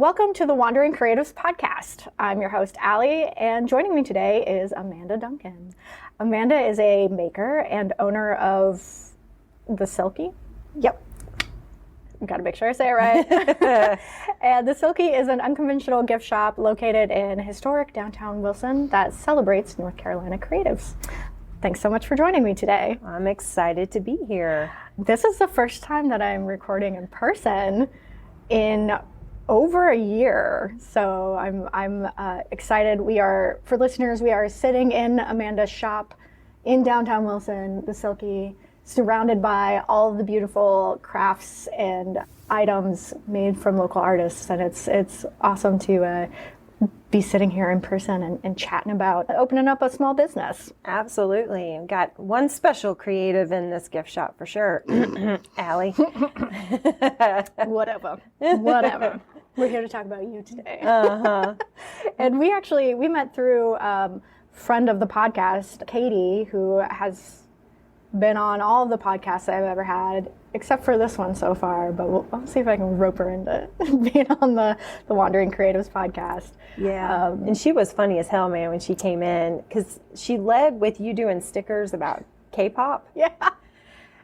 Welcome to the Wandering Creatives podcast. I'm your host, Allie, and joining me today is Amanda Duncan. Amanda is a maker and owner of the Selkie. Yep. Got to make sure I say it right. And the Selkie is an unconventional gift shop located in historic downtown Wilson that celebrates North Carolina creatives. Thanks so much for joining me today. I'm excited to be here. This is the first time that I'm recording in person in over a year, so I'm excited. For listeners, we are sitting in Amanda's shop in downtown Wilson, the Selkie, surrounded by all of the beautiful crafts and items made from local artists, and it's awesome to be sitting here in person and chatting about opening up a small business. Absolutely. I've got one special creative in this gift shop for sure. Allie. Whatever. We're here to talk about you today. And we met through friend of the podcast, Katie, who has been on all of the podcasts I've ever had, except for this one so far, but I'll see if I can rope her into being on the Wandering Creatives podcast. Yeah. And she was funny as hell, man, when she came in, because she led with you doing stickers about K-pop. Yeah.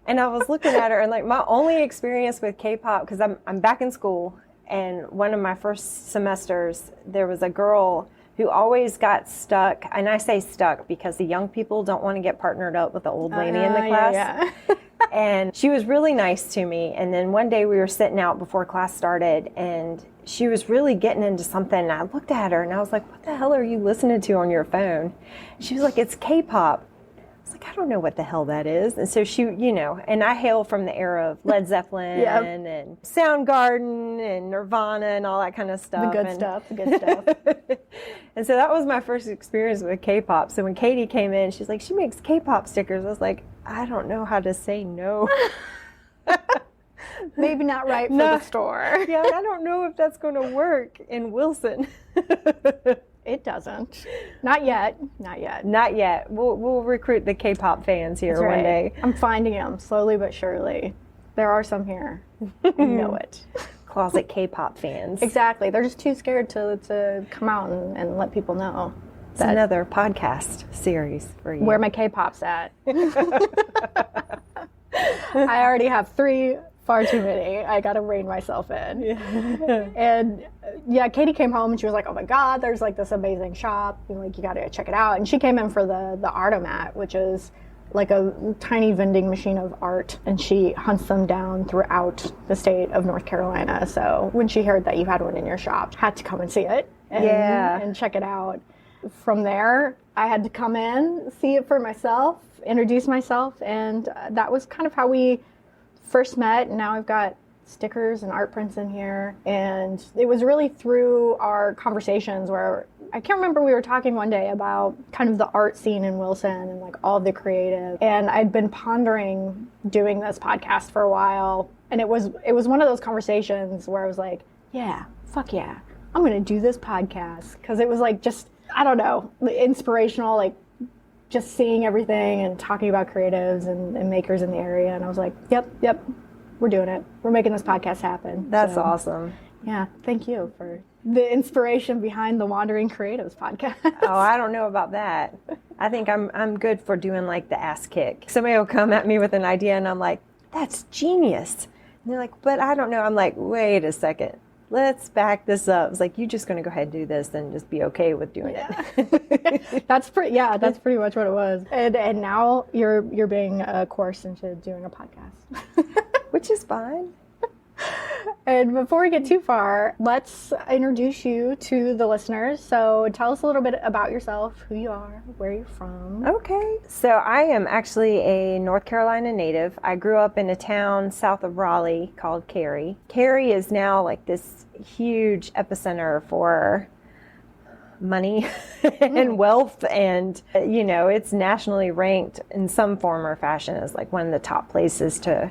And I was looking at her, and like my only experience with K-pop, because I'm back in school, and one of my first semesters, there was a girl who always got stuck, and I say stuck because the young people don't want to get partnered up with the old lady in the class. Yeah. And she was really nice to me. And then one day we were sitting out before class started, and she was really getting into something. And I looked at her and I was like, what the hell are you listening to on your phone? She was like, it's K-pop. I was like, I don't know what the hell that is. And so she, and I hail from the era of Led Zeppelin and Soundgarden and Nirvana and all that kind of stuff. The good stuff. And so that was my first experience with K-pop. So when Katie came in, she's like, she makes K-pop stickers. I was like, I don't know how to say no. Maybe not right for the store. Yeah, I don't know if that's going to work in Wilson. It doesn't. Not yet. Not yet. We'll recruit the K-pop fans here one day. I'm finding them slowly but surely. There are some here. I know it. Closet K-pop fans. Exactly. They're just too scared to come out and let people know. It's another podcast series for you. Where my K-pop's at. I already have 3. Far too many. I got to rein myself in. And Katie came home and she was like, oh my God, there's like this amazing shop. You got to check it out. And she came in for the Artomat, which is like a tiny vending machine of art. And she hunts them down throughout the state of North Carolina. So when she heard that you had one in your shop, had to come and see it and check it out. From there, I had to come in, see it for myself, introduce myself. And that was kind of how we first met, and now I've got stickers and art prints in here. And it was really through our conversations where I can't remember, we were talking one day about kind of the art scene in Wilson and like all of the creative. And I'd been pondering doing this podcast for a while. And it was one of those conversations where I was like, yeah, fuck yeah, I'm going to do this podcast. Because it was like just, I don't know, inspirational, like just seeing everything and talking about creatives and makers in the area. And I was like, yep, we're doing it. We're making this podcast happen. That's awesome. Yeah, thank you for the inspiration behind the Wandering Creatives podcast. Oh, I don't know about that. I think I'm good for doing like the ass kick. Somebody will come at me with an idea and I'm like, that's genius. And they're like, but I don't know. I'm like, wait a second. Let's back this up. It's like, you're just going to go ahead and do this and just be okay with doing it. That's pretty much what it was. And now you're being coerced into doing a podcast. Which is fine. And before we get too far, let's introduce you to the listeners. So tell us a little bit about yourself, who you are, where you're from. Okay. So I am actually a North Carolina native. I grew up in a town south of Raleigh called Cary. Cary is now like this huge epicenter for money and wealth, and it's nationally ranked in some form or fashion as like one of the top places to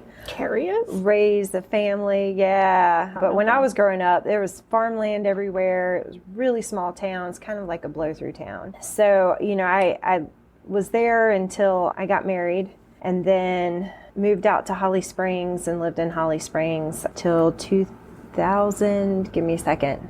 raise a family. But when I was growing up, there was farmland everywhere. It was really small towns, kind of like a blow-through town. So I was there until I got married, and then moved out to Holly Springs and lived in Holly Springs till 2000, give me a second,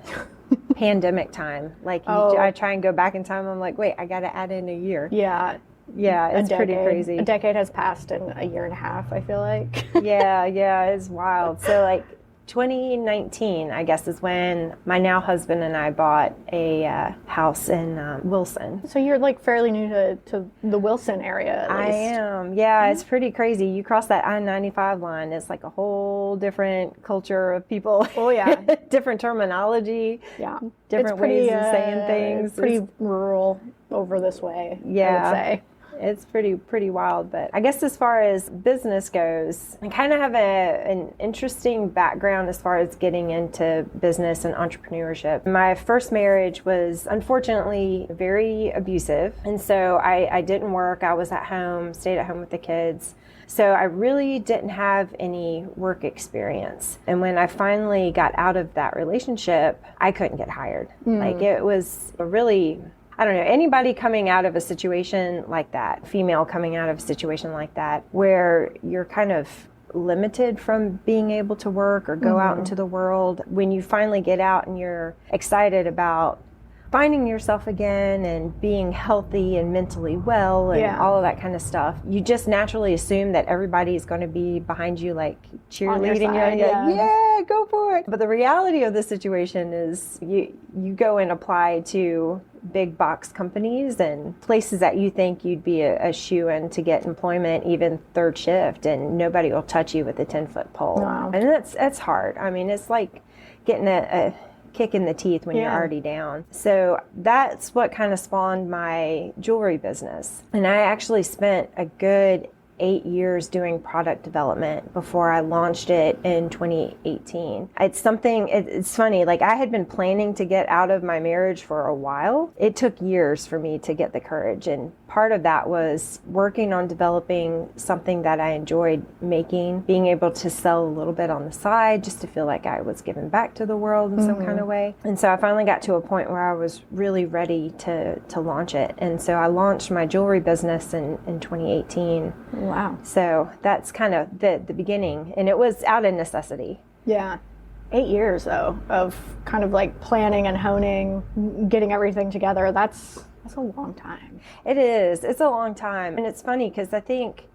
pandemic time. Like I try and go back in time. I'm like, wait, I got to add in a year. Yeah. Yeah, it's pretty crazy. A decade has passed in a year and a half, I feel like. Yeah, it's wild. So like 2019, I guess, is when my now husband and I bought a house in Wilson. So you're like fairly new to the Wilson area, at least. I am. Yeah, It's pretty crazy. You cross that I-95 line, it's like a whole different culture of people. Oh, yeah. Different terminology. Yeah. Different ways of saying things. Pretty rural over this way, yeah. I would say. It's pretty wild, but I guess as far as business goes, I kind of have an interesting background as far as getting into business and entrepreneurship. My first marriage was unfortunately very abusive, and so I didn't work. I was at home, stayed at home with the kids. So I really didn't have any work experience. And when I finally got out of that relationship, I couldn't get hired. Like it was a really, I don't know, anybody coming out of a situation like that, female coming out of a situation like that, where you're kind of limited from being able to work or go out into the world, when you finally get out and you're excited about finding yourself again and being healthy and mentally well and all of that kind of stuff, you just naturally assume that everybody's going to be behind you, like cheerleading you, and you're like, yeah, go for it. But the reality of the situation is you go and apply to big box companies and places that you think you'd be a shoo-in to get employment, even third shift, and nobody will touch you with a 10-foot pole. Wow. And that's hard. I mean, it's like getting a kick in the teeth when you're already down. So that's what kind of spawned my jewelry business. And I actually spent a good 8 years doing product development before I launched it in 2018. It's funny, like I had been planning to get out of my marriage for a while. It took years for me to get the courage, and part of that was working on developing something that I enjoyed making, being able to sell a little bit on the side just to feel like I was giving back to the world in some kind of way. And so I finally got to a point where I was really ready to launch it. And so I launched my jewelry business in 2018. Wow. So that's kind of the beginning, and it was out of necessity. Yeah. 8 years, though, of kind of like planning and honing, getting everything together. That's a long time. It is. It's a long time. And it's funny because I think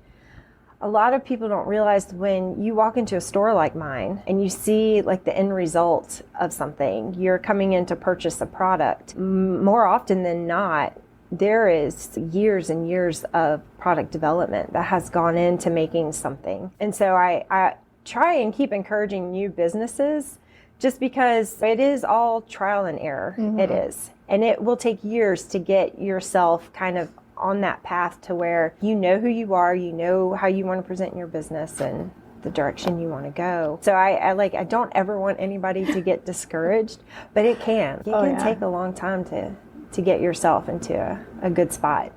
a lot of people don't realize when you walk into a store like mine and you see like the end result of something, you're coming in to purchase a product. More often than not, there is years and years of product development that has gone into making something. And so I try and keep encouraging new businesses, just because it is all trial and error. It is. And it will take years to get yourself kind of on that path to where you know who you are, you know how you want to present your business and the direction you want to go. So I don't ever want anybody to get discouraged, but it can. It can take a long time to get yourself into a good spot.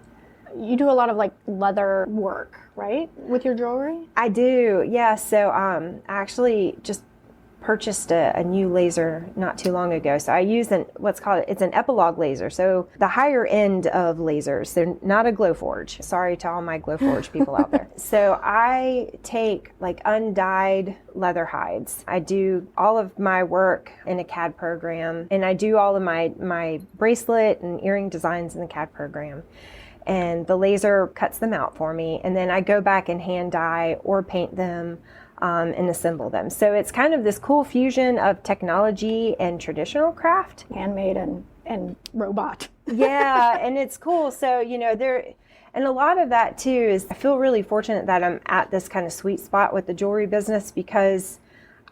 You do a lot of like leather work, right, with your jewelry? I do, yeah. So I actually just purchased a new laser not too long ago. So I use it's an epilogue laser. So the higher end of lasers, they're not a Glowforge. Sorry to all my Glowforge people out there. So I take like undyed leather hides. I do all of my work in a CAD program, and I do all of my bracelet and earring designs in the CAD program. And the laser cuts them out for me, and then I go back and hand dye or paint them and assemble them. So it's kind of this cool fusion of technology and traditional craft. Handmade and robot. Yeah, and it's cool. So, and a lot of that too is I feel really fortunate that I'm at this kind of sweet spot with the jewelry business, because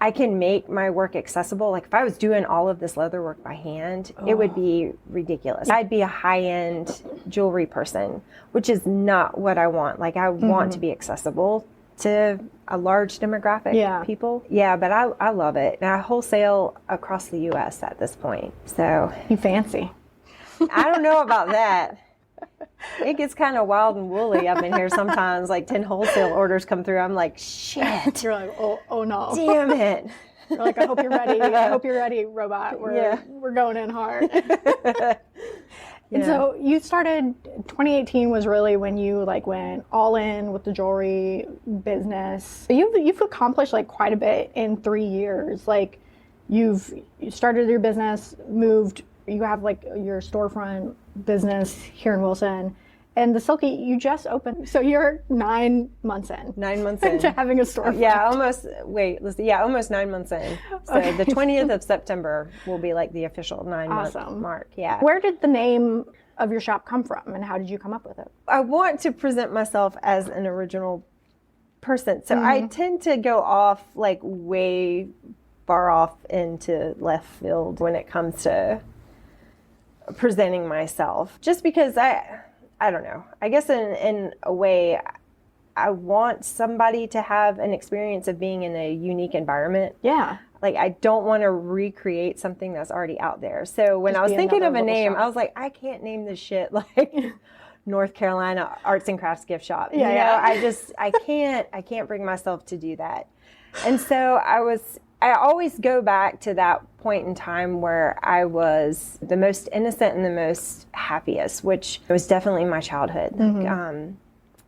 I can make my work accessible. Like if I was doing all of this leather work by hand, it would be ridiculous. I'd be a high-end jewelry person, which is not what I want. Like I want to be accessible to a large demographic people. Yeah, but I love it. And I wholesale across the U.S. at this point. So you fancy. I don't know about that. It gets kind of wild and woolly up in here sometimes. Like 10 wholesale orders come through. I'm like, shit. You're like, oh no. Damn it. You're like, I hope you're ready. I hope you're ready, robot. We're going in hard. And so you started, 2018 was really when you like went all in with the jewelry business. You've accomplished like quite a bit in 3 years. Like, you started your business, moved, you have like your storefront business here in Wilson. And the Selkie, you just opened, so you're 9 months in. 9 months in. To having a storefront. Yeah, almost 9 months in. So okay. The 20th of September will be like the official 9-month mark. Yeah. Where did the name of your shop come from, and how did you come up with it? I want to present myself as an original person. So I tend to go off like way far off into left field when it comes to presenting myself, just because I don't know. I guess in a way, I want somebody to have an experience of being in a unique environment. Yeah. Like, I don't want to recreate something that's already out there. So when I was thinking of a name, I was like, I can't name this shit like North Carolina Arts and Crafts Gift Shop. Yeah, you know, I can't bring myself to do that. And so I always go back to that point in time where I was the most innocent and the most happiest, which was definitely my childhood.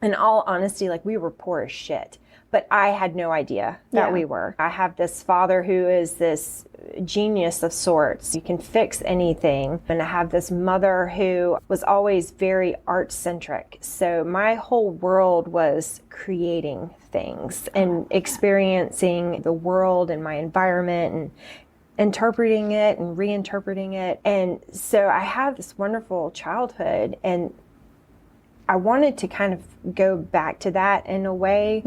In all honesty, like, we were poor as shit, but I had no idea that we were. I have this father who is this genius of sorts. You can fix anything. And I have this mother who was always very art-centric. So my whole world was creating things and experiencing the world and my environment and interpreting it and reinterpreting it. And so I have this wonderful childhood, and I wanted to kind of go back to that in a way.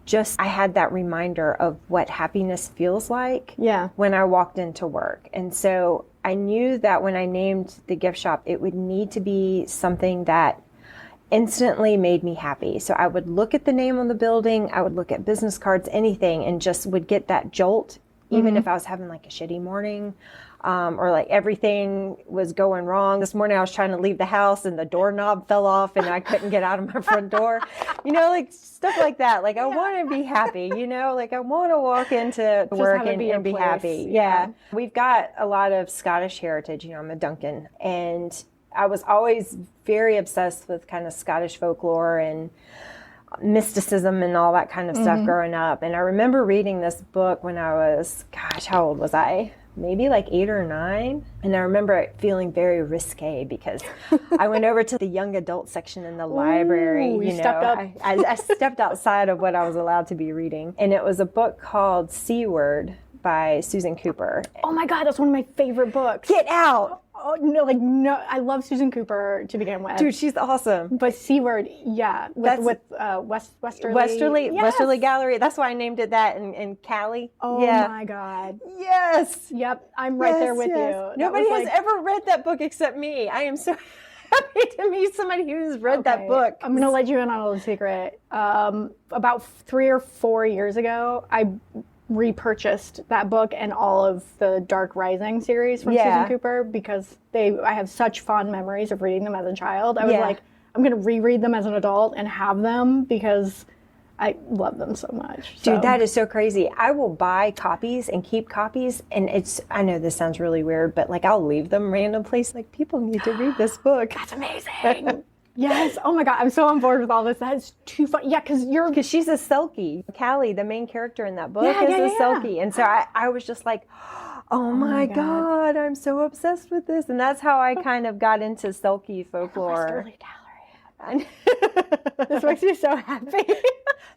Just, I had that reminder of what happiness feels like when I walked into work. And so I knew that when I named the gift shop, it would need to be something that instantly made me happy. So I would look at the name on the building, I would look at business cards, anything, and just would get that jolt, even if I was having like a shitty morning. Or like everything was going wrong. This morning I was trying to leave the house and the doorknob fell off and I couldn't get out of my front door. You know, like stuff like that. Like, I want to be happy, you know, like I want to walk into work and be happy. Yeah. We've got a lot of Scottish heritage. You know, I'm a Duncan, and I was always very obsessed with kind of Scottish folklore and mysticism and all that kind of stuff growing up. And I remember reading this book when I was, gosh, how old was I? Maybe like 8 or 9. And I remember it feeling very risque because I went over to the young adult section in the library. You know, stepped up. I stepped outside of what I was allowed to be reading. And it was a book called C-Word by Susan Cooper. Oh my God, that's one of my favorite books. Get out! Oh, no, I love Susan Cooper to begin with. Dude, she's awesome. But C-Word, with Westerly Gallery. That's why I named it that in Cali. Oh my God. Yes. Yep, I'm right there with you. Nobody has ever read that book except me. I am so happy to meet somebody who's read that book. I'm going to let you in on a little secret. About 3 or 4 years ago, I repurchased that book and all of the Dark Rising series from Susan Cooper because I have such fond memories of reading them as a child. I was like, I'm going to reread them as an adult and have them because I love them so much. Dude, that is so crazy. I will buy copies and keep copies, and I know this sounds really weird, but like, I'll leave them random place. Like, people need to read this book. That's amazing. Yes. Oh my God. I'm so on board with all this. That is too fun. Yeah, because she's a Selkie. Callie, the main character in that book, is a Selkie. And so I was just like, oh my God, I'm so obsessed with this. And that's how I kind of got into Selkie folklore. Gallery. This makes me so happy.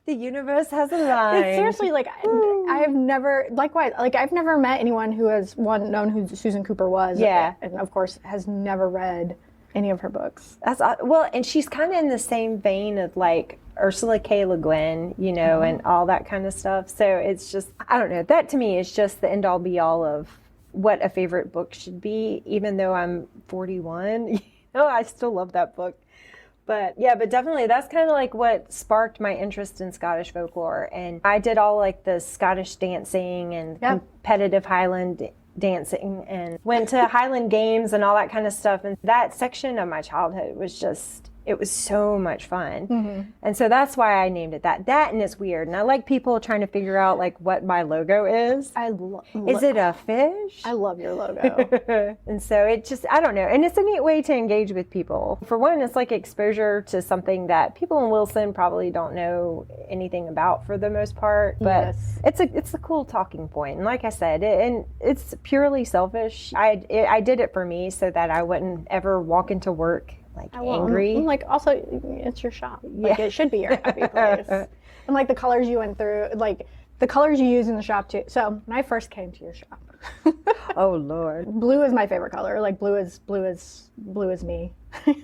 The universe has aligned. It's seriously, like, I have never, likewise, like, I've never met anyone who has, known who Susan Cooper was. And of course, has never read any of her books. Well, and she's kind of in the same vein of like Ursula K. Le Guin, you know, and all that kind of stuff. So it's just, I don't know, that to me is just the end all be all of what a favorite book should be. Even though I'm 41, you know, I still love that book. But yeah, but definitely that's kind of like what sparked my interest in Scottish folklore. And I did all like the Scottish dancing and competitive Highland dancing and went to Highland games and all that kind of stuff. And that section of my childhood was just it was so much fun. And so that's why I named it that. And it's weird. And I like people trying to figure out like what my logo is. Is it a fish? I love your logo. And so it just, I don't know. And it's a neat way to engage with people. For one, it's like exposure to something that people in Wilson probably don't know anything about for the most part. But it's a cool talking point. And like I said, and it's purely selfish. I did it for me so that I wouldn't ever walk into work like angry. Like also, it's your shop. Like it should be your happy place. And like the colors you went through, like the colors you use in the shop too. So when I first came to your shop, oh Lord, blue is my favorite color. Like blue is me.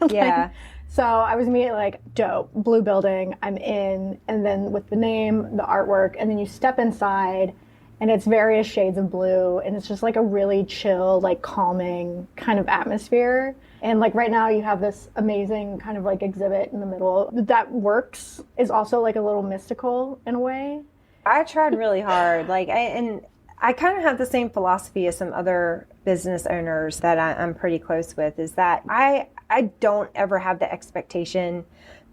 Yeah. So I was immediately like, dope, blue building, I'm in. And then with the name, the artwork, and then you step inside and it's various shades of blue, and it's just like a really chill, like calming kind of atmosphere. And like right now you have this amazing kind of like exhibit in the middle that works, is also like a little mystical in a way. I tried really hard. Like I kind of have the same philosophy as some other business owners that I'm pretty close with, is that I don't ever have the expectation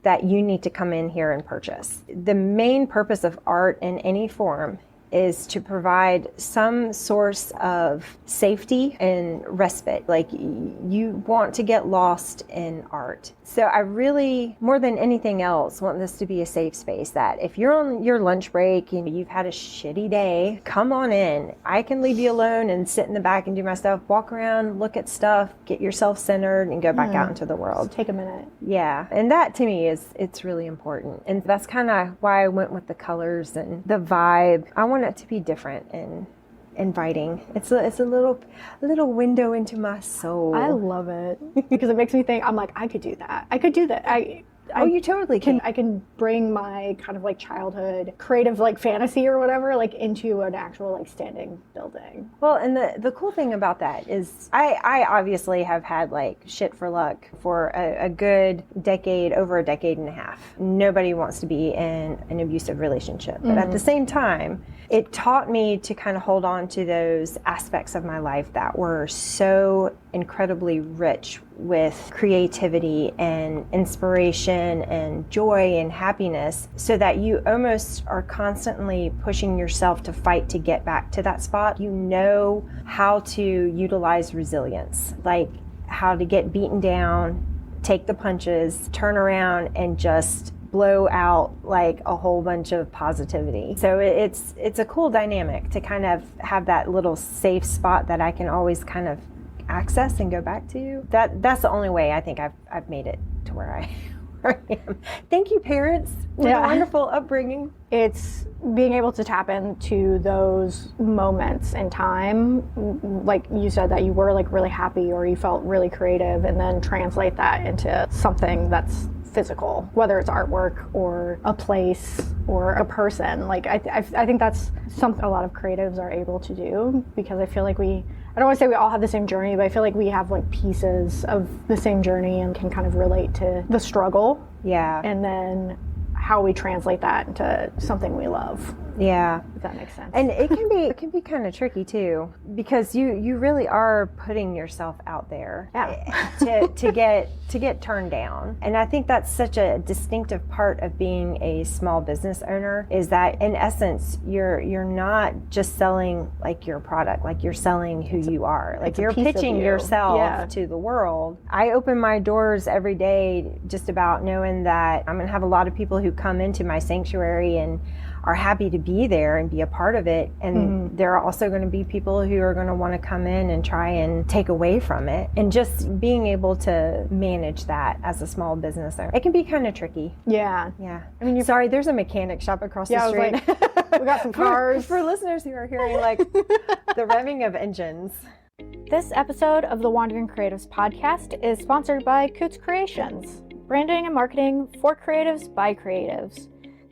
that you need to come in here and purchase. The main purpose of art in any form is to provide some source of safety and respite. Like you want to get lost in art. So I really, more than anything else, want this to be a safe space that if you're on your lunch break and you've had a shitty day, come on in. I can leave you alone and sit in the back and do my stuff, walk around, look at stuff, get yourself centered and go back out into the world. Just take a minute. Yeah. And that to me it's really important. And that's kind of why I went with the colors and the vibe. I want it to be different and inviting. It's a little window into my soul. I love it because it makes me think, I'm like, I could do that. I could do that. You totally can. I can bring my kind of like childhood creative like fantasy or whatever like into an actual like standing building. Well, and the cool thing about that is I obviously have had like shit for luck for a good decade, over a decade and a half. Nobody wants to be in an abusive relationship. But at the same time, it taught me to kind of hold on to those aspects of my life that were so incredibly rich with creativity and inspiration and joy and happiness, so that you almost are constantly pushing yourself to fight to get back to that spot. You know how to utilize resilience, like how to get beaten down, take the punches, turn around and just blow out like a whole bunch of positivity. So it's a cool dynamic to kind of have that little safe spot that I can always kind of access and go back to. That's the only way I think I've made it to where I am. Thank you, parents, for the wonderful upbringing. It's being able to tap into those moments in time, like you said, that you were like really happy or you felt really creative, and then translate that into something that's physical, whether it's artwork or a place or a person. Like I think that's something a lot of creatives are able to do, because I feel like I don't want to say we all have the same journey, but I feel like we have like pieces of the same journey and can kind of relate to the struggle. Yeah. And then how we translate that into something we love. Yeah. If that makes sense. And it can be kind of tricky too, because you really are putting yourself out there to get turned down. And I think that's such a distinctive part of being a small business owner, is that in essence you're not just selling like your product, like you're selling who you are. Like you're pitching yourself to the world. I open my doors every day just about knowing that I'm going to have a lot of people who come into my sanctuary and are happy to be there and be a part of it. And there are also going to be people who are going to want to come in and try and take away from it. And just being able to manage that as a small business owner, it can be kind of tricky. Yeah. Yeah. I mean, sorry, there's a mechanic shop across the street. Like, we got some cars. For listeners who are hearing like the revving of engines. This episode of the Wandering Creatives podcast is sponsored by Coutts Creations, branding and marketing for creatives by creatives.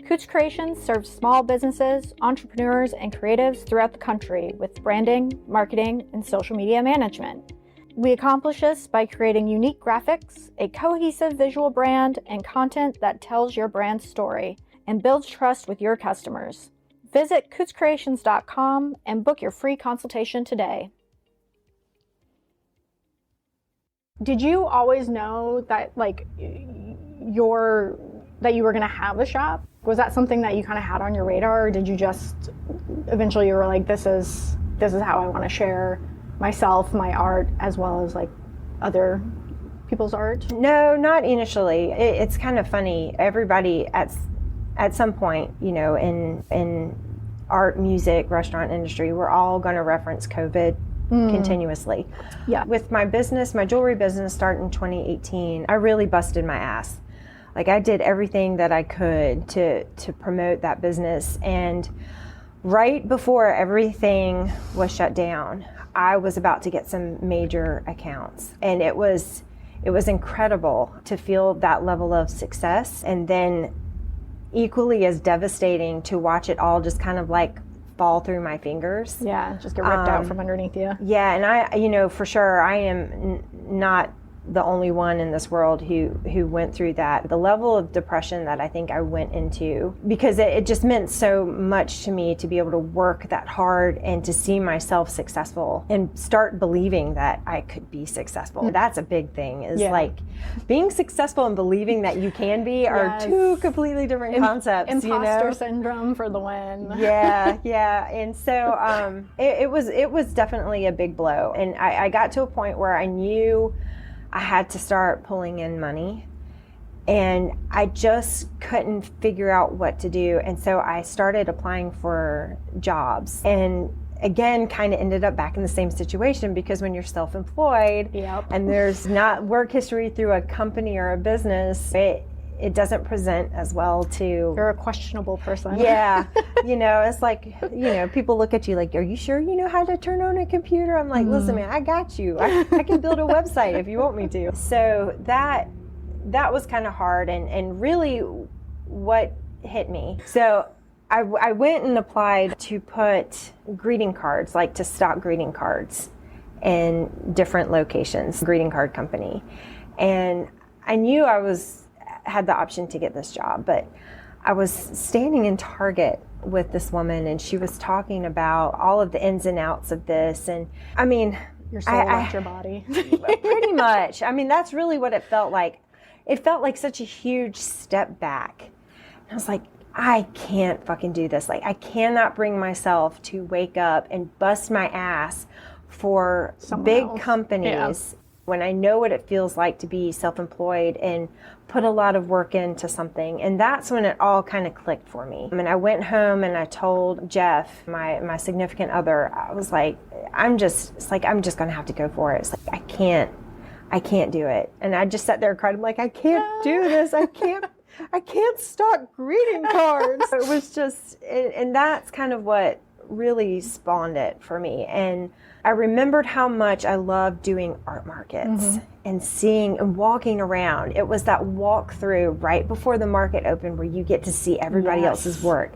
Coutts Creations serves small businesses, entrepreneurs, and creatives throughout the country with branding, marketing, and social media management. We accomplish this by creating unique graphics, a cohesive visual brand, and content that tells your brand's story and builds trust with your customers. Visit couttscreations.com and book your free consultation today. Did you always know that, like, that you were going to have a shop? Was that something that you kind of had on your radar, or did you just eventually you were like, this is how I want to share myself, my art, as well as like other people's art? No, not initially. It's kind of funny. Everybody at some point, you know, in art, music, restaurant industry, we're all going to reference COVID continuously. Yeah. With my business, my jewelry business started in 2018, I really busted my ass. Like, I did everything that I could to promote that business. And right before everything was shut down, I was about to get some major accounts. And it was incredible to feel that level of success, and then equally as devastating to watch it all just kind of like fall through my fingers. Yeah, just get ripped out from underneath you. Yeah, and I, you know, for sure, I am not the only one in this world who went through that. The level of depression that I think I went into, because it just meant so much to me to be able to work that hard and to see myself successful and start believing that I could be successful. That's a big thing, is like being successful and believing that you can be are two completely different concepts. Imposter syndrome for the win. Yeah. And so it was definitely a big blow. And I got to a point where I knew I had to start pulling in money, and I just couldn't figure out what to do. And so I started applying for jobs, and again, kind of ended up back in the same situation, because when you're self-employed and there's not work history through a company or a business, it doesn't present as well to... You're a questionable person. Yeah. You know, it's like, you know, people look at you like, are you sure you know how to turn on a computer? I'm like, listen, man, I got you. I can build a website if you want me to. So that was kind of hard, and really what hit me. So I went and applied to put greeting cards, like to stock greeting cards in different locations, greeting card company. And I knew had the option to get this job, but I was standing in Target with this woman, and she was talking about all of the ins and outs of this. And I mean, your soul left your body. Pretty much. I mean, that's really what it felt like. It felt like such a huge step back. And I was like, I can't fucking do this. Like, I cannot bring myself to wake up and bust my ass for big companies when I know what it feels like to be self-employed and put a lot of work into something. And that's when it all kind of clicked for me. I mean, I went home and I told Jeff, my significant other, I was like, I'm just gonna have to go for it. It's like, I can't do it. And I just sat there and cried. I'm like, I can't do this. I can't stock greeting cards. It was just, and that's kind of what really spawned it for me. And I remembered how much I loved doing art markets and seeing and walking around. It was that walk through right before the market opened where you get to see everybody else's work,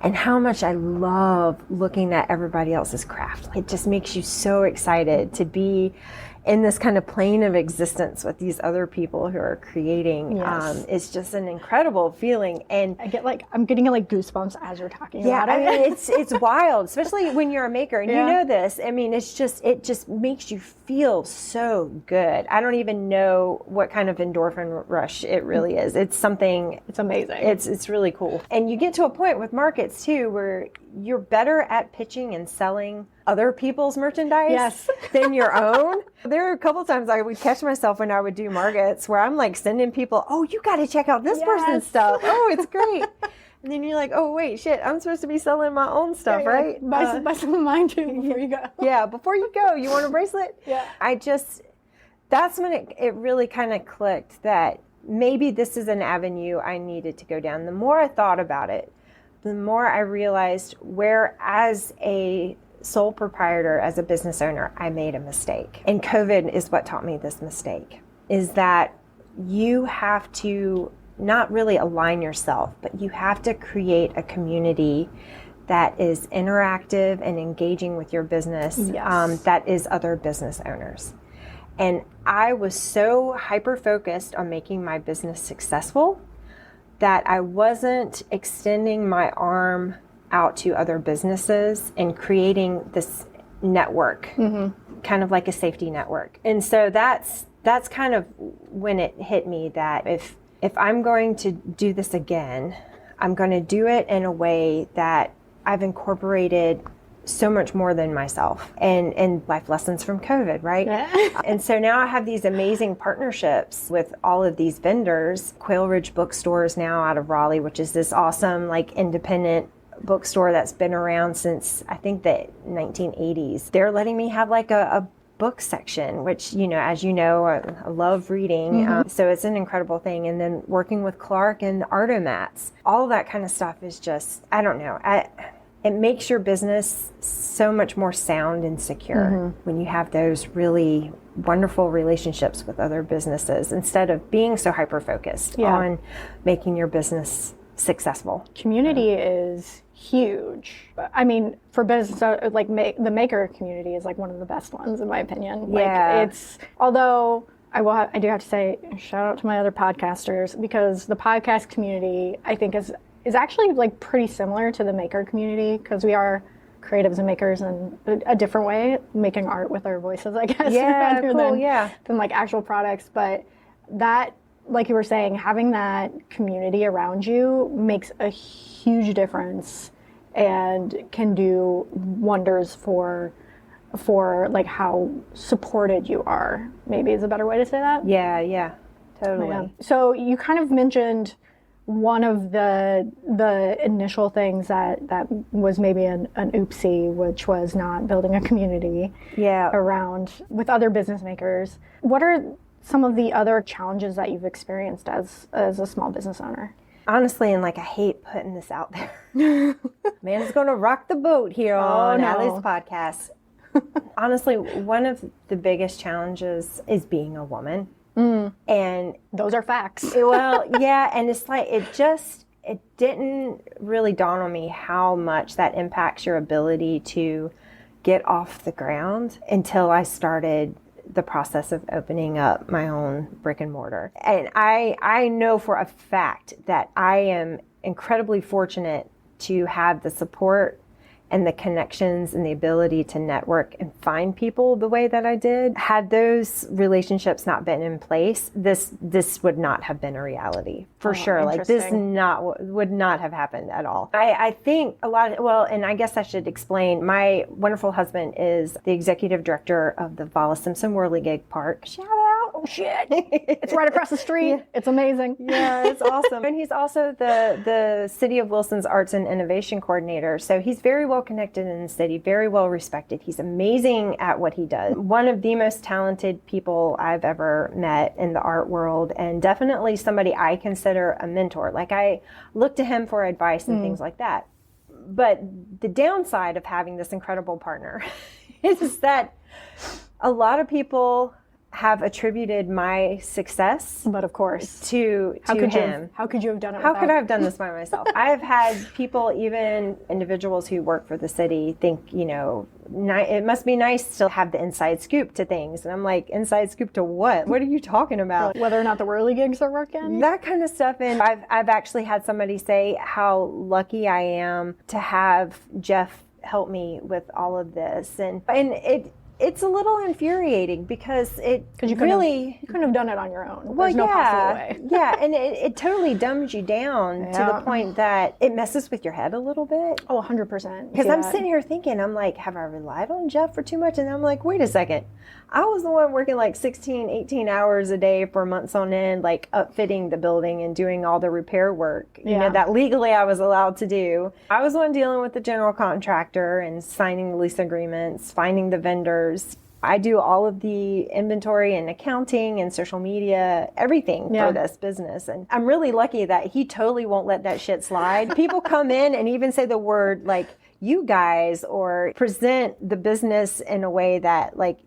and how much I love looking at everybody else's craft. It just makes you so excited to be in this kind of plane of existence with these other people who are creating. It's just an incredible feeling. And I'm getting like goosebumps as you're talking about it. I mean, it's wild, especially when you're a maker, and you know this. I mean, it just makes you feel so good. I don't even know what kind of endorphin rush it really is. It's something. It's amazing. It's really cool. And you get to a point with markets too where you're better at pitching and selling other people's merchandise than your own. There are a couple times I would catch myself when I would do markets where I'm like sending people, oh, you got to check out this person's stuff. Oh, it's great. And then you're like, oh, wait, shit, I'm supposed to be selling my own stuff, right? Buy some of mine too before you go. Yeah, before you go, you want a bracelet? Yeah. That's when it really kind of clicked that maybe this is an avenue I needed to go down. The more I thought about it, the more I realized where, as a sole proprietor, as a business owner, I made a mistake. And COVID is what taught me this mistake, is that you have to not really align yourself, but you have to create a community that is interactive and engaging with your business, that is other business owners. And I was so hyper-focused on making my business successful that I wasn't extending my arm out to other businesses and creating this network, kind of like a safety network. And so that's kind of when it hit me that if I'm going to do this again, I'm going to do it in a way that I've incorporated so much more than myself and life lessons from COVID, right? Yeah. And so now I have these amazing partnerships with all of these vendors. Quail Ridge Bookstores now out of Raleigh, which is this awesome, like, independent bookstore that's been around since I think the 1980s. They're letting me have like a book section, which, you know, as you know, I love reading. So it's an incredible thing. And then working with Clark and Artomats, all of that kind of stuff is just, I don't know. It makes your business so much more sound and secure when you have those really wonderful relationships with other businesses instead of being so hyper-focused on making your business successful. Community is huge. I mean, for business, like the maker community is like one of the best ones in my opinion. Like it's, although I do have to say, shout out to my other podcasters, because the podcast community I think is actually like pretty similar to the maker community, because we are creatives and makers in a different way, making art with our voices, I guess, rather than like actual products. But that, like you were saying, having that community around you makes a huge difference and can do wonders for like how supported you are, maybe is a better way to say that. Yeah, totally. Yeah. So you kind of mentioned one of the initial things that was maybe an oopsie, which was not building a community around with other business makers. What are some of the other challenges that you've experienced as a small business owner? Honestly, and like, I hate putting this out there. Amanda's going to rock the boat here on Allie's podcast. Honestly, one of the biggest challenges is being a woman. And those are facts. Well, yeah, and it's like it didn't really dawn on me how much that impacts your ability to get off the ground until I started the process of opening up my own brick and mortar. And I know for a fact that I am incredibly fortunate to have the support and the connections and the ability to network and find people the way that I did. Had those relationships not been in place, this would not have been a reality for sure. Like, this would not have happened at all. I think a lot of, and I guess I should explain, my wonderful husband is the executive director of the Vala Simpson Whirligig Park. Shout out. Oh shit. It's right across the street. Yeah. It's amazing. Yeah, it's awesome. And he's also the City of Wilson's Arts and Innovation Coordinator. So he's very well connected in the city, very well respected. He's amazing at what he does. One of the most talented people I've ever met in the art world, and definitely somebody I consider a mentor. Like, I look to him for advice and things like that. But the downside of having this incredible partner is that a lot of people have attributed my success, but of course, to him. How could you have done it? How could I have done this by myself? I've had people, even individuals who work for the city, think, you know, it must be nice to have the inside scoop to things. And I'm like, inside scoop to what? What are you talking about? Whether or not the whirligigs are working? That kind of stuff. And I've actually had somebody say how lucky I am to have Jeff help me with all of this. And it's a little infuriating because you couldn't have done it on your own. Well, There's no possible way. Yeah, and it totally dumbs you down to the point that it messes with your head a little bit. Oh, 100%. Because I'm sitting here thinking, I'm like, have I relied on Jeff for too much? And I'm like, wait a second. I was the one working like 16, 18 hours a day for months on end, like upfitting the building and doing all the repair work, you know, that legally I was allowed to do. I was the one dealing with the general contractor and signing the lease agreements, finding the vendors. I do all of the inventory and accounting and social media, everything for this business. And I'm really lucky that he totally won't let that shit slide. People come in and even say the word like, you guys, or present the business in a way that like,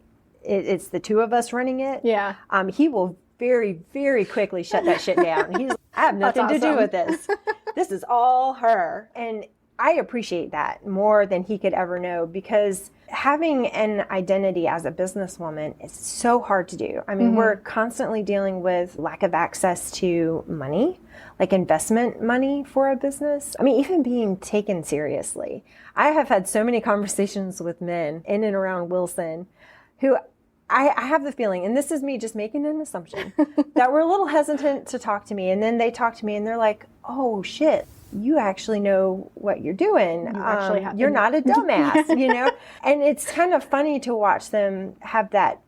it's the two of us running it. Yeah. He will very, very quickly shut that shit down. He's like, I have nothing to do with this. This is all her. And I appreciate that more than he could ever know, because having an identity as a businesswoman is so hard to do. I mean, we're constantly dealing with lack of access to money, like investment money for a business. I mean, even being taken seriously. I have had so many conversations with men in and around Wilson who I have the feeling, and this is me just making an assumption, that we're a little hesitant to talk to me. And then they talk to me and they're like, oh shit, you actually know what you're doing. You're not a dumbass, And it's kind of funny to watch them have that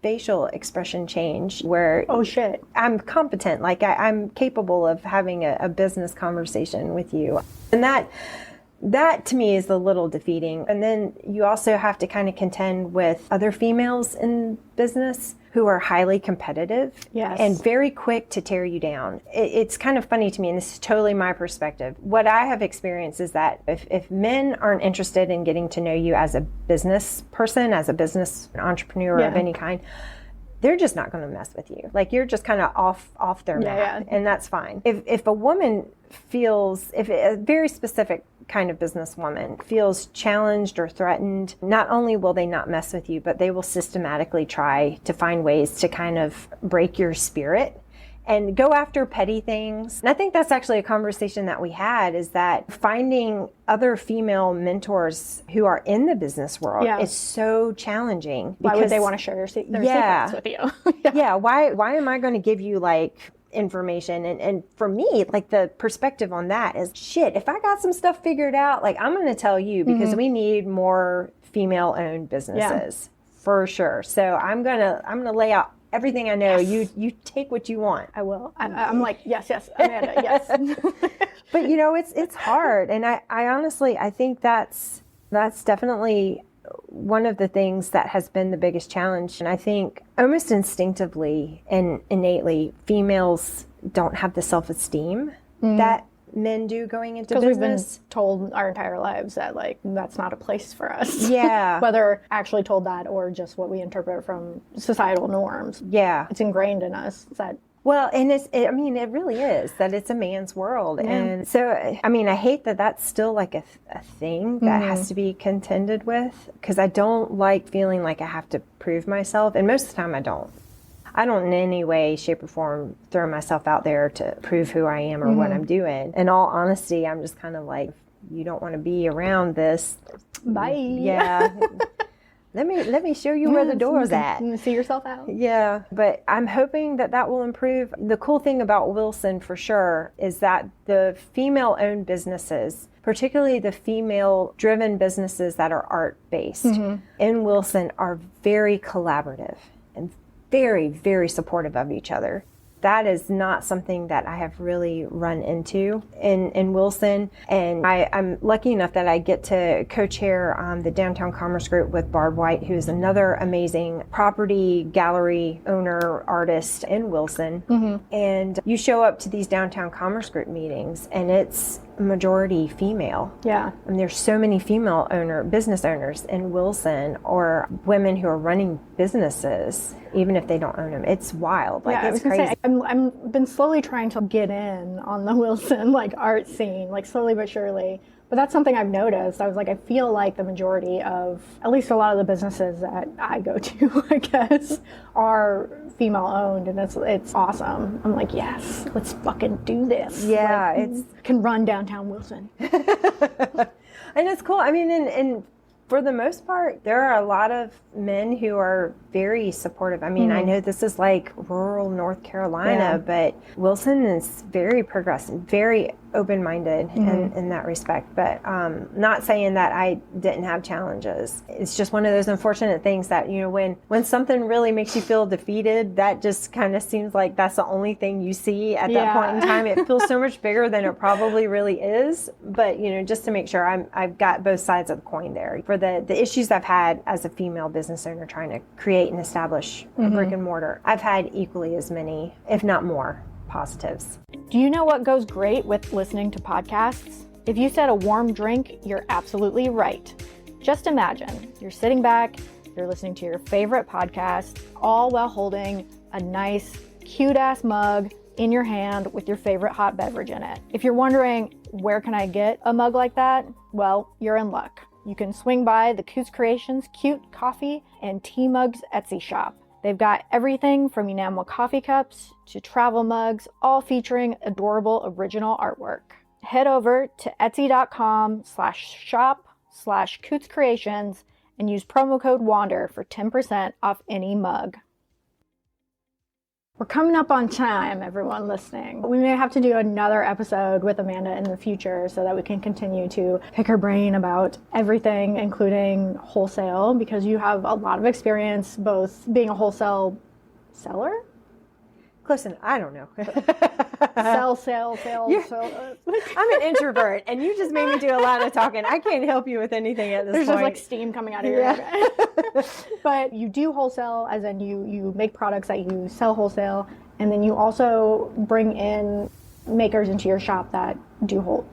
facial expression change where, oh shit, I'm competent. Like I'm capable of having a business conversation with you. And that to me is a little defeating. And then you also have to kind of contend with other females in business who are highly competitive and very quick to tear you down. It's kind of funny to me, and this is totally my perspective. What I have experienced is that if men aren't interested in getting to know you as a business person, as a business entrepreneur of any kind, they're just not going to mess with you. Like you're just kind of off their map, and that's fine. If a woman feels, if a very specific kind of businesswoman feels challenged or threatened, not only will they not mess with you, but they will systematically try to find ways to kind of break your spirit and go after petty things. And I think that's actually a conversation that we had, is that finding other female mentors who are in the business world is so challenging. Why would they want to share their secrets with you? Why am I going to give you like information? And for me, like the perspective on that is, shit, if I got some stuff figured out, like I'm going to tell you, because we need more female owned businesses for sure. So I'm going to lay out everything I know. You take what you want. I will. I'm like, yes, Amanda, yes. But it's hard. And I honestly, I think that's definitely one of the things that has been the biggest challenge. And I think almost instinctively and innately, females don't have the self-esteem that men do going into business. Because we've been told our entire lives that like that's not a place for us. Yeah. Whether actually told that or just what we interpret from societal norms. Yeah. It's ingrained in us that. Well, and it really is that it's a man's world. Yeah. And so, I mean, I hate that that's still like a thing that has to be contended with, because I don't like feeling like I have to prove myself. And most of the time I don't in any way, shape or form throw myself out there to prove who I am or what I'm doing. In all honesty, I'm just kind of like, you don't want to be around this. Bye. Yeah. Let me show you where the door's at. See yourself out. Yeah, but I'm hoping that will improve. The cool thing about Wilson for sure is that the female-owned businesses, particularly the female-driven businesses that are art-based in Wilson, are very collaborative and very, very supportive of each other. That is not something that I have really run into in Wilson. And I'm lucky enough that I get to co-chair the Downtown Commerce Group with Barb White, who is another amazing property gallery owner, artist in Wilson. And you show up to these Downtown Commerce Group meetings and it's majority female. Yeah. And there's so many female business owners in Wilson, or women who are running businesses, even if they don't own them. It's wild. Like, it's crazy. I've been slowly trying to get in on the Wilson like art scene, like slowly but surely. But that's something I've noticed. I was like, I feel like the majority of, at least a lot of the businesses that I go to, I guess, are female owned, and it's awesome. I'm like, yes, let's fucking do this. Yeah, like, can run downtown Wilson. And it's cool. I mean, and for the most part, there are a lot of men who are very supportive. I mean, I know this is like rural North Carolina, but Wilson is very progressive, very open-minded in that respect. But not saying that I didn't have challenges. It's just one of those unfortunate things that, when something really makes you feel defeated, that just kind of seems like that's the only thing you see at that point in time. It feels so much bigger than it probably really is. But, just to make sure I've got both sides of the coin there. For the issues I've had as a female business owner trying to create and establish a brick and mortar, I've had equally as many, if not more, positives. Do you know what goes great with listening to podcasts? If you said a warm drink, you're absolutely right. Just imagine you're sitting back, you're listening to your favorite podcast, all while holding a nice, cute-ass mug in your hand with your favorite hot beverage in it. If you're wondering, where can I get a mug like that? Well, you're in luck. You can swing by the Coutts Creations Cute Coffee and Tea Mugs Etsy shop. They've got everything from enamel coffee cups to travel mugs, all featuring adorable original artwork. Head over to etsy.com/shop/Coutts Creations and use promo code WANDER for 10% off any mug. We're coming up on time, everyone listening. We may have to do another episode with Amanda in the future so that we can continue to pick her brain about everything, including wholesale, because you have a lot of experience both being a wholesale seller. Listen, I don't know. Sell. I'm an introvert, and you just made me do a lot of talking. I can't help you with anything at this There's point. just like steam coming out of your head. But you do wholesale, as in you make products that you sell wholesale, and then you also bring in makers into your shop that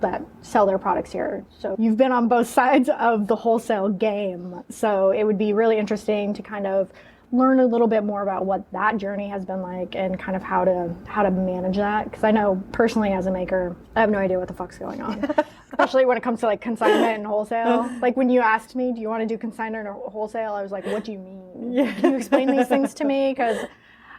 that sell their products here. So you've been on both sides of the wholesale game. So it would be really interesting to kind of learn a little bit more about what that journey has been like and kind of how to manage that, because I know personally as a maker I have no idea what the fuck's going on. Especially when it comes to like consignment and wholesale. Like when you asked me, do you want to do consignment or wholesale, I was like, what do you mean? Can you explain these things to me, because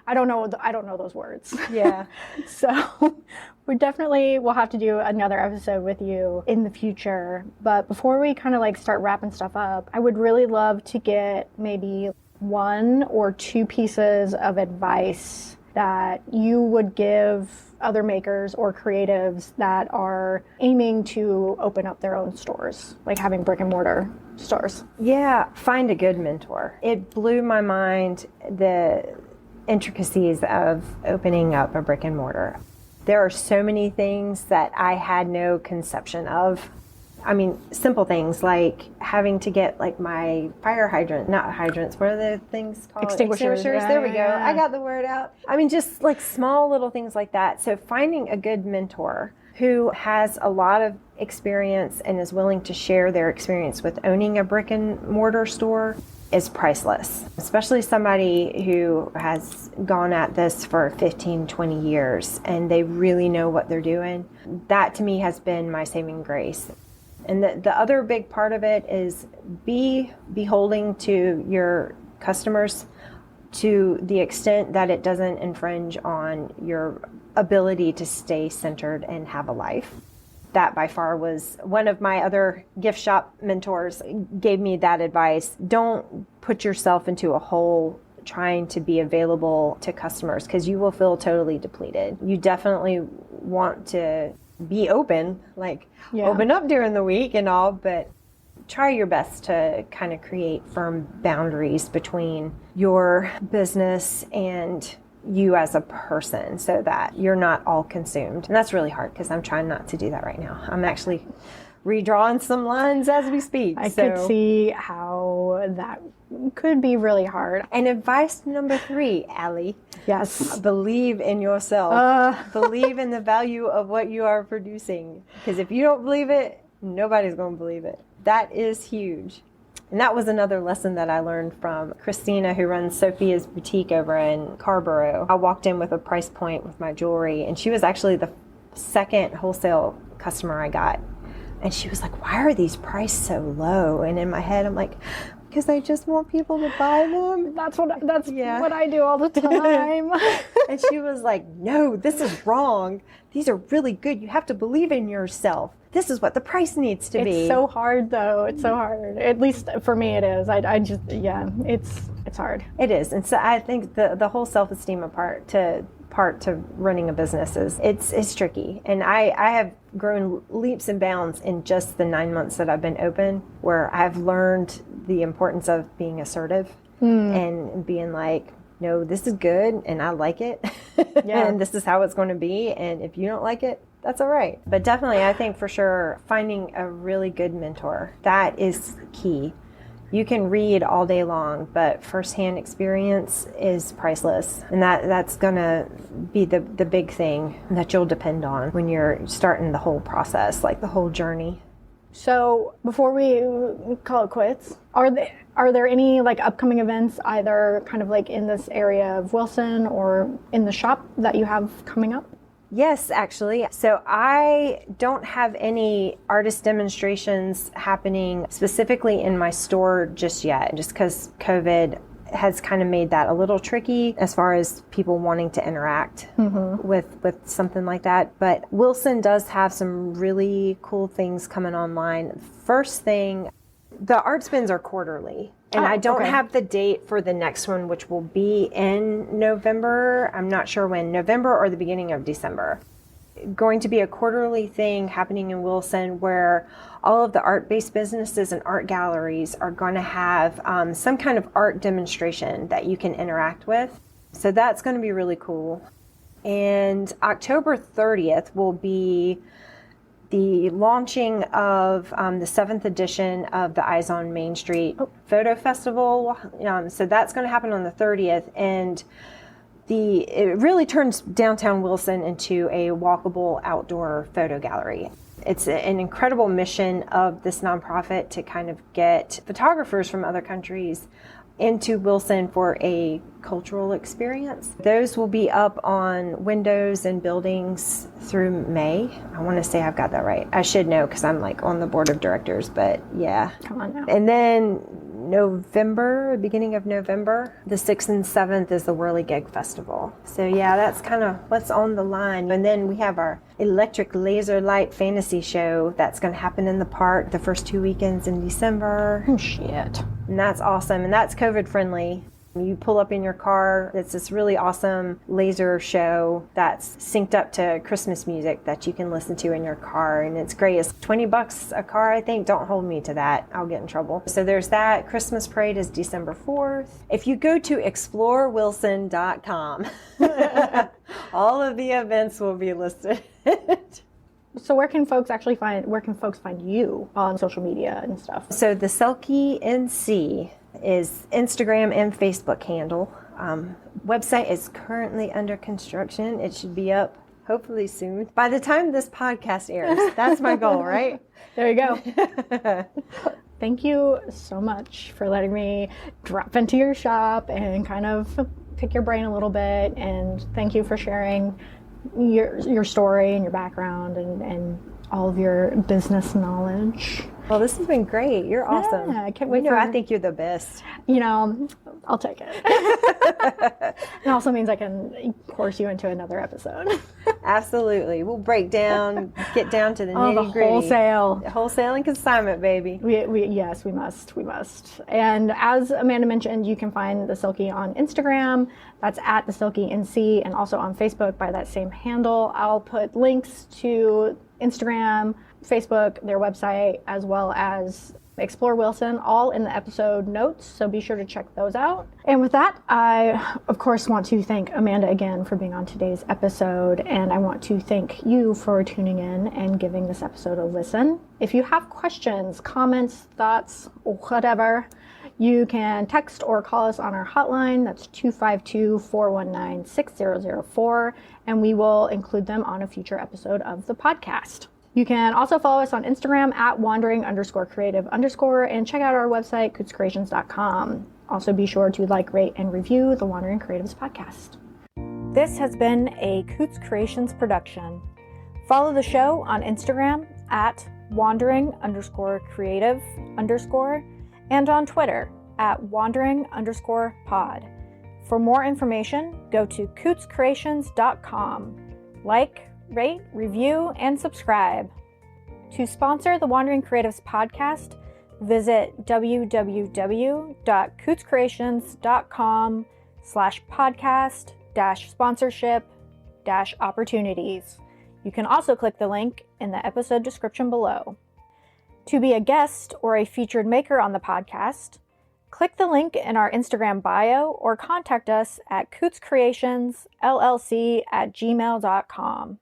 I don't know those words. Yeah. So we'll have to do another episode with you in the future. But before we kind of like start wrapping stuff up, I would really love to get maybe 1 or 2 pieces of advice that you would give other makers or creatives that are aiming to open up their own stores, like having brick and mortar stores. Yeah, find a good mentor. It blew my mind, the intricacies of opening up a brick and mortar. There are so many things that I had no conception of. I mean, simple things like having to get like my fire hydrant, not hydrants, what are the things called? Extinguishers. There we go. I got the word out. I mean, just like small little things like that. So finding a good mentor who has a lot of experience and is willing to share their experience with owning a brick and mortar store is priceless, especially somebody who has gone at this for 15, 20 years and they really know what they're doing. That to me has been my saving grace. And the other big part of it is be beholden to your customers to the extent that it doesn't infringe on your ability to stay centered and have a life. That by far was one of my other gift shop mentors gave me that advice. Don't put yourself into a hole trying to be available to customers, because you will feel totally depleted. You definitely want to be open, open up during the week and all, but try your best to kind of create firm boundaries between your business and you as a person so that you're not all consumed. And that's really hard because I'm trying not to do that right now. I'm actually redrawing some lines as we speak. I could see how that could be really hard. And advice number 3, Allie. Yes. Believe in yourself. Believe in the value of what you are producing. Because if you don't believe it, nobody's going to believe it. That is huge. And that was another lesson that I learned from Christina, who runs Sophia's boutique over in Carborough. I walked in with a price point with my jewelry, and she was actually the second wholesale customer I got. And she was like, why are these priced so low? And in my head, I'm like, because I just want people to buy them. That's what I do all the time. And she was like, no, this is wrong. These are really good. You have to believe in yourself. This is what the price needs to be. It's so hard, though. It's so hard. At least for me, it is. It's hard. It is. And so I think the whole self-esteem part to running a business is it's tricky. And I have grown leaps and bounds in just the 9 months that I've been open, where I've learned the importance of being assertive and being like, no, this is good and I like it. And this is how it's going to be. And if you don't like it, that's all right. But definitely, I think for sure, finding a really good mentor, that is key. You can read all day long, but firsthand experience is priceless. And that's going to be the big thing that you'll depend on when you're starting the whole process, like the whole journey. So before we call it quits, are there any like upcoming events, either kind of like in this area of Wilson or in the shop, that you have coming up? Yes, actually. So I don't have any artist demonstrations happening specifically in my store just yet, just because COVID has kind of made that a little tricky as far as people wanting to interact with something like that. But Wilson does have some really cool things coming online. First thing, The art spins are quarterly. And I don't have the date for the next one, which will be in November. I'm not sure when, November or the beginning of December. Going to be a quarterly thing happening in Wilson where all of the art-based businesses and art galleries are going to have some kind of art demonstration that you can interact with. So that's going to be really cool. And October 30th will be the launching of the 7th edition of the Eyes on Main Street Photo Festival. So that's going to happen on the 30th. And it really turns downtown Wilson into a walkable outdoor photo gallery. It's an incredible mission of this nonprofit to kind of get photographers from other countries into Wilson for a cultural experience. Those will be up on windows and buildings through May. I want to say I've got that right. I should know because I'm like on the board of directors, but yeah. Come on now. And then November, beginning of November, the 6th and 7th is the Whirligig Festival. So yeah, that's kind of what's on the line. And then we have our electric laser light fantasy show that's going to happen in the park the first 2 weekends in December. Oh, shit. And that's awesome. And that's COVID friendly. You pull up in your car. It's this really awesome laser show that's synced up to Christmas music that you can listen to in your car. And it's great. It's $20 a car, I think. Don't hold me to that. I'll get in trouble. So there's that. Christmas parade is December 4th. If you go to explorewilson.com, all of the events will be listed. So where can folks find you on social media and stuff? So the Selkie NC is Instagram and Facebook handle. Website is currently under construction. It should be up hopefully soon. By the time this podcast airs, that's my goal, right? There you go. Thank you so much for letting me drop into your shop and kind of pick your brain a little bit. And thank you for sharing your story and your background and all of your business knowledge. Well, this has been great. You're awesome. Yeah, I can't wait. I think you're the best. I'll take it. It also means I can course you into another episode. Absolutely. We'll get down to the nitty gritty. Wholesale and consignment, baby. Yes, we must. And as Amanda mentioned, you can find the Selkie on Instagram. That's at the Selkie NC, and also on Facebook by that same handle. I'll put links to Instagram, Facebook, their website, as well as Explore Wilson, all in the episode notes, so be sure to check those out. And with that, I, of course, want to thank Amanda again for being on today's episode, and I want to thank you for tuning in and giving this episode a listen. If you have questions, comments, thoughts, whatever, you can text or call us on our hotline. That's 252-419-6004, and we will include them on a future episode of the podcast. You can also follow us on Instagram at wandering_creative_ and check out our website, couttscreations.com. Also be sure to like, rate, and review the Wandering Creatives podcast. This has been a Coutts Creations production. Follow the show on Instagram at wandering_creative_ and on Twitter at wandering_pod. For more information, go to couttscreations.com. Like, rate, review, and subscribe. To sponsor the Wandering Creatives podcast, visit www.couttscreations.com/podcast-sponsorship-opportunities. You can also click the link in the episode description below. To be a guest or a featured maker on the podcast, click the link in our Instagram bio or contact us at couttscreationsllc@gmail.com.